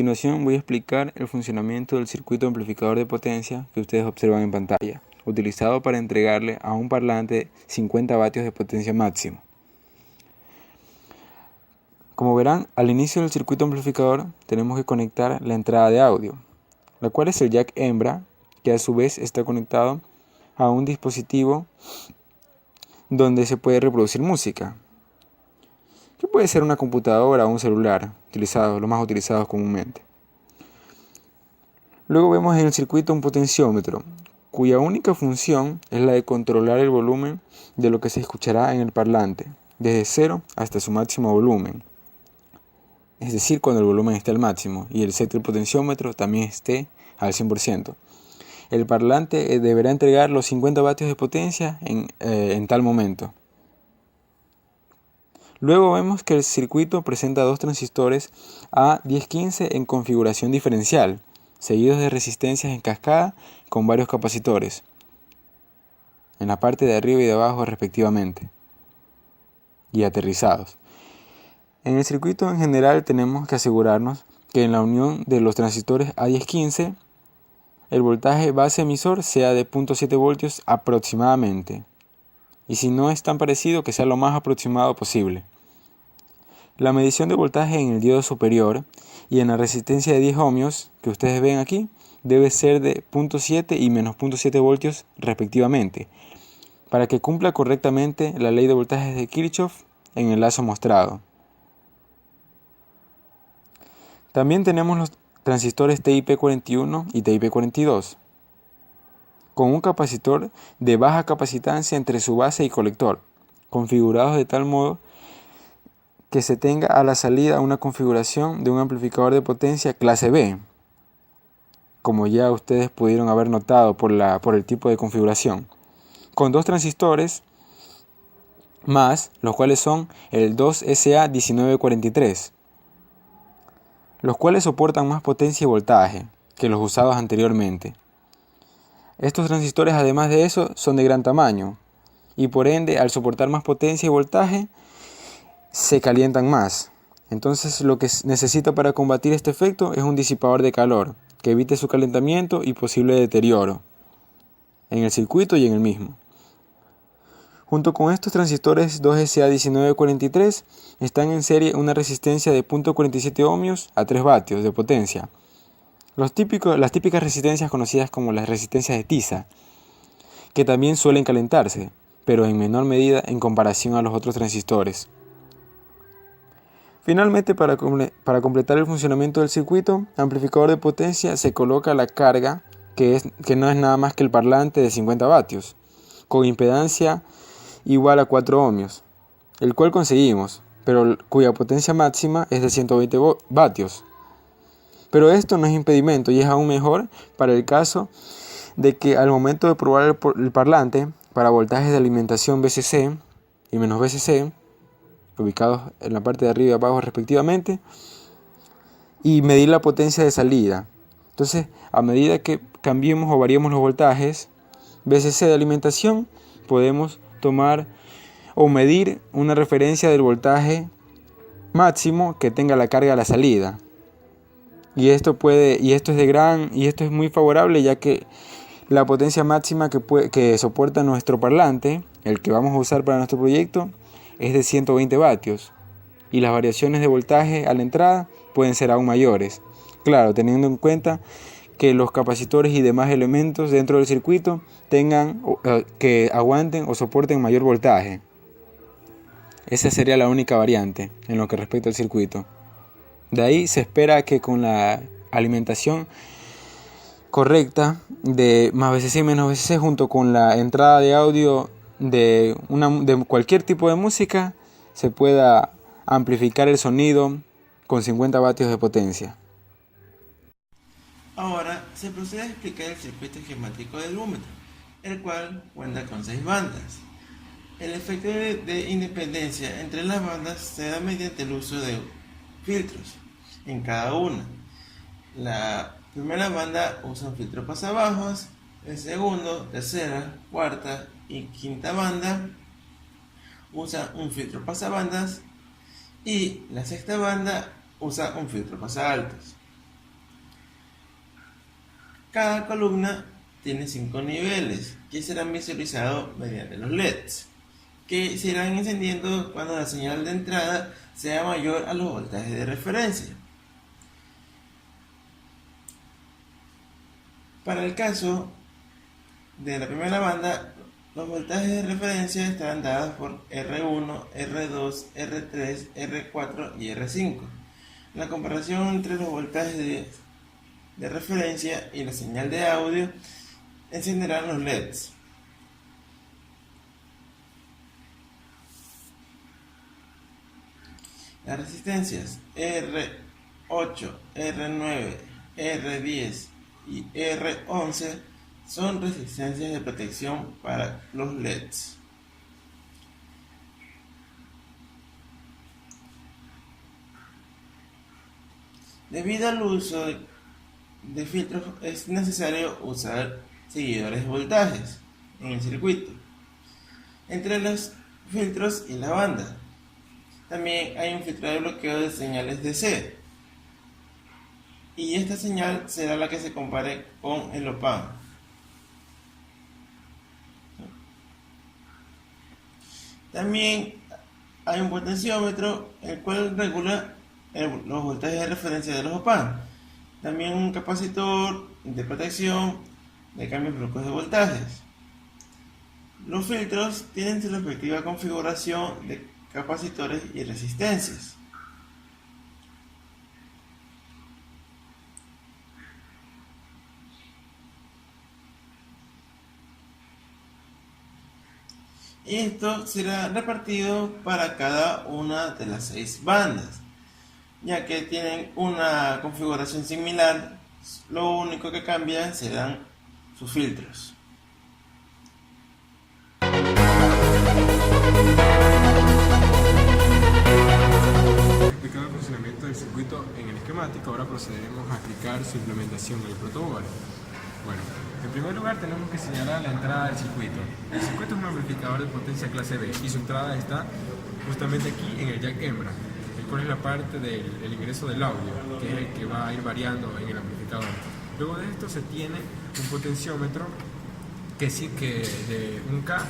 continuación voy a explicar el funcionamiento del circuito amplificador de potencia que ustedes observan en pantalla, utilizado para entregarle a un parlante 50 vatios de potencia máximo. Como verán, al inicio del circuito amplificador tenemos que conectar la entrada de audio, la cual es el jack hembra, que a su vez está conectado a un dispositivo donde se puede reproducir música, que puede ser una computadora o un celular, los más utilizados comúnmente. Luego vemos en el circuito un potenciómetro, cuya única función es la de controlar el volumen de lo que se escuchará en el parlante, desde 0 hasta su máximo volumen, es decir, cuando el volumen esté al máximo y el set del potenciómetro también esté al 100%. El parlante deberá entregar los 50 vatios de potencia en tal momento. Luego vemos que el circuito presenta dos transistores A1015 en configuración diferencial, seguidos de resistencias en cascada con varios capacitores, en la parte de arriba y de abajo respectivamente, y aterrizados. En el circuito en general tenemos que asegurarnos que en la unión de los transistores A1015 el voltaje base emisor sea de 0.7 voltios aproximadamente, y si no es tan parecido, que sea lo más aproximado posible. La medición de voltaje en el diodo superior y en la resistencia de 10 ohmios que ustedes ven aquí debe ser de 0.7 y menos 0.7 voltios respectivamente, para que cumpla correctamente la ley de voltajes de Kirchhoff en el lazo mostrado. También tenemos los transistores TIP41 y TIP42, con un capacitor de baja capacitancia entre su base y colector, configurados de tal modo que se tenga a la salida una configuración de un amplificador de potencia clase B, como ya ustedes pudieron haber notado por el tipo de configuración, con dos transistores más, los cuales son el 2SA1943, los cuales soportan más potencia y voltaje que los usados anteriormente. Estos transistores, además de eso, son de gran tamaño y por ende, al soportar más potencia y voltaje, se calientan más. Entonces lo que necesita para combatir este efecto es un disipador de calor que evite su calentamiento y posible deterioro en el circuito y en el mismo. Junto con estos transistores 2SA1943 están en serie una resistencia de 0.47 ohmios a 3 vatios de potencia. Las típicas resistencias conocidas como las resistencias de tiza, que también suelen calentarse, pero en menor medida en comparación a los otros transistores. Finalmente, para completar el funcionamiento del circuito amplificador de potencia, se coloca la carga, que no es nada más que el parlante de 50 vatios, con impedancia igual a 4 ohmios, el cual conseguimos, pero cuya potencia máxima es de 120 vatios. Pero esto no es impedimento y es aún mejor para el caso de que al momento de probar el parlante para voltajes de alimentación VCC y menos VCC, ubicados en la parte de arriba y abajo respectivamente, y medir la potencia de salida. Entonces, a medida que cambiemos o variemos los voltajes VCC de alimentación, podemos tomar o medir una referencia del voltaje máximo que tenga la carga a la salida. Y esto es muy favorable, ya que la potencia máxima que soporta nuestro parlante, el que vamos a usar para nuestro proyecto, es de 120 vatios y las variaciones de voltaje a la entrada pueden ser aún mayores. Claro, teniendo en cuenta que los capacitores y demás elementos dentro del circuito que aguanten o soporten mayor voltaje. Esa sería la única variante en lo que respecta al circuito. De ahí se espera que con la alimentación correcta de más VCC y menos VCC, junto con la entrada de audio de cualquier tipo de música, se pueda amplificar el sonido con 50 vatios de potencia. Ahora se procede a explicar el circuito esquemático del búmetro, el cual cuenta con 6 bandas. El efecto de independencia entre las bandas se da mediante el uso de filtros en cada una. La primera banda usa un filtro pasabajos, el segundo, tercera, cuarta y quinta banda usa un filtro pasabandas y la sexta banda usa un filtro pasaltos. Cada columna tiene 5 niveles que serán visualizados mediante los LEDs, que se irán encendiendo cuando la señal de entrada sea mayor a los voltajes de referencia. Para el caso de la primera banda, los voltajes de referencia estarán dados por R1, R2, R3, R4 y R5. La comparación entre los voltajes de referencia y la señal de audio encenderán los LEDs. Las resistencias R8, R9, R10 y R11 son resistencias de protección para los LEDs. Debido al uso de filtros, es necesario usar seguidores de voltajes en el circuito entre los filtros y la banda. También hay un filtro de bloqueo de señales DC, y esta señal será la que se compare con el op-amp. También hay un potenciómetro, el cual regula los voltajes de referencia de los op-amp. También un capacitor de protección de cambios bruscos de voltajes. Los filtros tienen su respectiva configuración de capacitores y resistencias. Y esto será repartido para cada una de las 6 bandas, ya que tienen una configuración similar. Lo único que cambia serán sus filtros. Explicado el funcionamiento del circuito en el esquemático, ahora procederemos a explicar su implementación en el protoboard. Bueno, en primer lugar tenemos que señalar la entrada del circuito. El circuito es un amplificador de potencia clase B y su entrada está justamente aquí en el jack hembra, el cual es la parte del ingreso del audio, que es el que va a ir variando en el amplificador. Luego de esto se tiene un potenciómetro que de un K,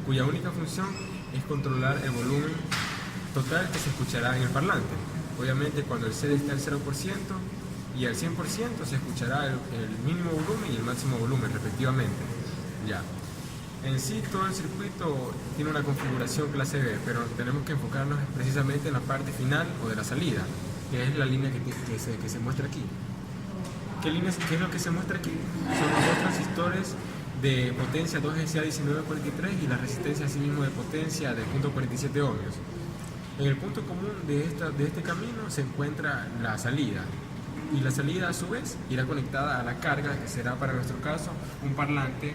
cuya única función es controlar el volumen total que se escuchará en el parlante. Obviamente cuando el CD está al 0% y al 100% se escuchará el mínimo volumen y el máximo volumen respectivamente. Ya. En sí todo el circuito tiene una configuración clase B, pero tenemos que enfocarnos precisamente en la parte final o de la salida, que es la línea que se muestra aquí. ¿Qué es lo que se muestra aquí? Son los dos transistores de potencia 2SA1943 y la resistencia asimismo de potencia de 0.47 ohmios. En el punto común de este camino se encuentra la salida, y la salida a su vez irá conectada a la carga, que será para nuestro caso un parlante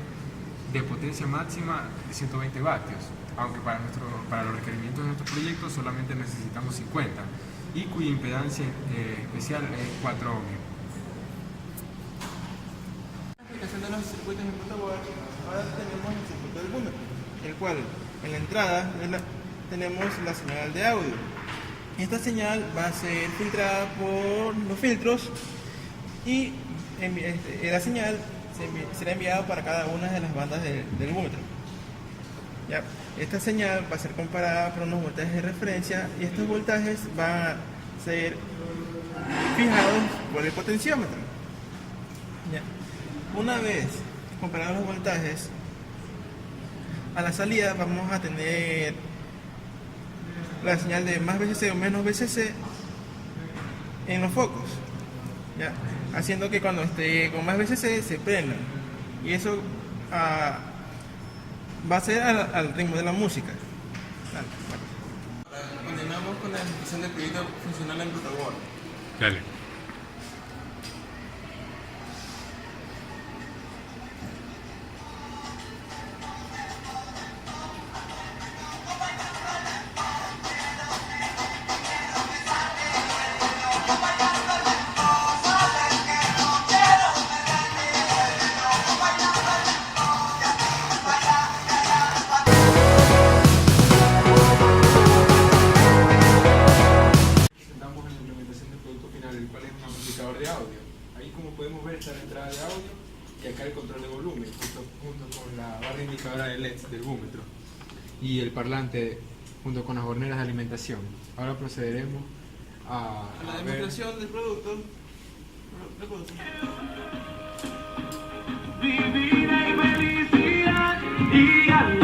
de potencia máxima de 120 vatios, aunque para los requerimientos de nuestro proyecto solamente necesitamos 50, y cuya impedancia especial es 4 ohmios. La aplicación de los circuitos en protoboard, ahora tenemos el circuito del boomer, el cual en la entrada tenemos la señal de audio. Esta señal va a ser filtrada por los filtros y la señal será enviada para cada una de las bandas del búmetro. ¿Ya? Esta señal va a ser comparada por unos voltajes de referencia y estos voltajes van a ser fijados por el potenciómetro. ¿Ya? Una vez comparados los voltajes, a la salida vamos a tener la señal de más VCC o menos VCC en los focos, ¿ya? Haciendo que cuando esté con más VCC se prenda, y eso va a ser al ritmo de la música. Bueno. Continuamos con la descripción del proyecto funcional en protoboard. Dale. LEDs del búmetro y el parlante junto con las horneras de alimentación. Ahora procederemos a la ver demostración del producto. Divina y felicidad y